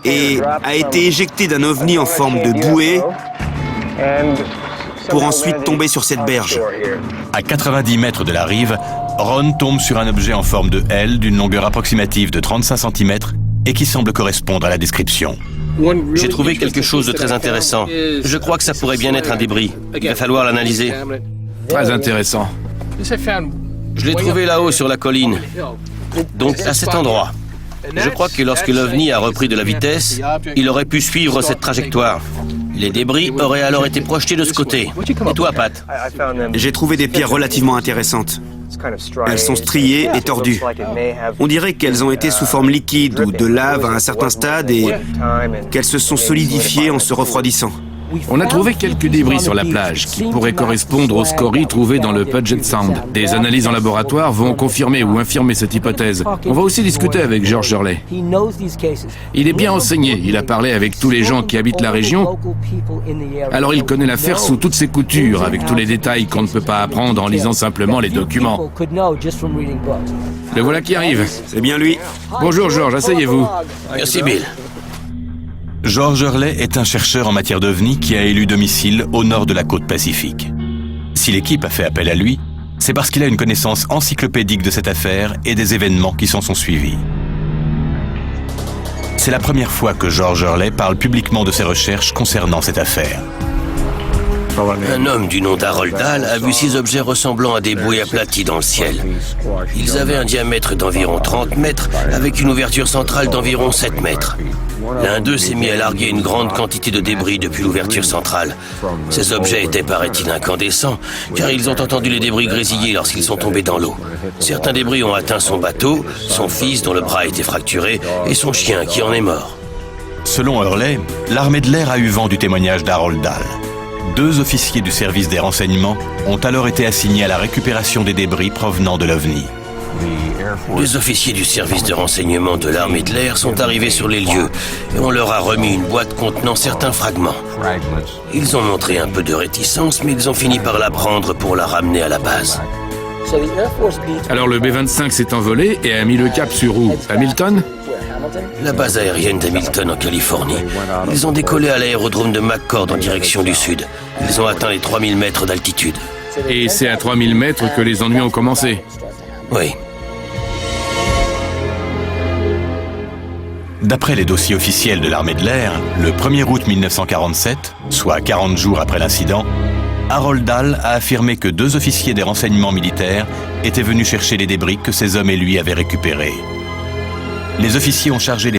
et a été éjecté d'un ovni en forme de bouée pour ensuite tomber sur cette berge. À 90 mètres de la rive, Ron tombe sur un objet en forme de L d'une longueur approximative de 35 cm et qui semble correspondre à la description. J'ai trouvé quelque chose de très intéressant. Je crois que ça pourrait bien être un débris. Il va falloir l'analyser. Très intéressant. Je l'ai trouvé là-haut sur la colline. Donc à cet endroit. Je crois que lorsque l'OVNI a repris de la vitesse, il aurait pu suivre cette trajectoire. Les débris auraient alors été projetés de ce côté. Et toi, Pat? J'ai trouvé des pierres relativement intéressantes. Elles sont striées et tordues. On dirait qu'elles ont été sous forme liquide ou de lave à un certain stade et qu'elles se sont solidifiées en se refroidissant. On a trouvé quelques débris sur la plage qui pourraient correspondre aux scories trouvées dans le Puget Sound. Des analyses en laboratoire vont confirmer ou infirmer cette hypothèse. On va aussi discuter avec George Hurley. Il est bien renseigné, il a parlé avec tous les gens qui habitent la région. Alors il connaît l'affaire sous toutes ses coutures, avec tous les détails qu'on ne peut pas apprendre en lisant simplement les documents. Le voilà qui arrive. C'est bien lui. Bonjour George, asseyez-vous. Merci, Bill. George Hurley est un chercheur en matière d'OVNI qui a élu domicile au nord de la côte Pacifique. Si l'équipe a fait appel à lui, c'est parce qu'il a une connaissance encyclopédique de cette affaire et des événements qui s'en sont suivis. C'est la première fois que George Hurley parle publiquement de ses recherches concernant cette affaire. Un homme du nom d'Harold Dahl a vu 6 objets ressemblant à des bouées aplaties dans le ciel. Ils avaient un diamètre d'environ 30 mètres avec une ouverture centrale d'environ 7 mètres. L'un d'eux s'est mis à larguer une grande quantité de débris depuis l'ouverture centrale. Ces objets étaient, paraît-il, incandescents, car ils ont entendu les débris grésiller lorsqu'ils sont tombés dans l'eau. Certains débris ont atteint son bateau, son fils dont le bras a été fracturé, et son chien qui en est mort. Selon Hurley, l'armée de l'air a eu vent du témoignage d'Harold Dahl. 2 officiers du service des renseignements ont alors été assignés à la récupération des débris provenant de l'OVNI. Les officiers du service de renseignement de l'armée de l'air sont arrivés sur les lieux et on leur a remis une boîte contenant certains fragments. Ils ont montré un peu de réticence, mais ils ont fini par la prendre pour la ramener à la base. Alors le B-25 s'est envolé et a mis le cap sur où? Hamilton? La base aérienne d'Hamilton en Californie. Ils ont décollé à l'aérodrome de McCord en direction du sud. Ils ont atteint les 3000 mètres d'altitude. Et c'est à 3000 mètres que les ennuis ont commencé. Oui. D'après les dossiers officiels de l'armée de l'air, le 1er août 1947, soit 40 jours après l'incident, Harold Dahl a affirmé que 2 officiers des renseignements militaires étaient venus chercher les débris que ces hommes et lui avaient récupérés. Les officiers ont chargé les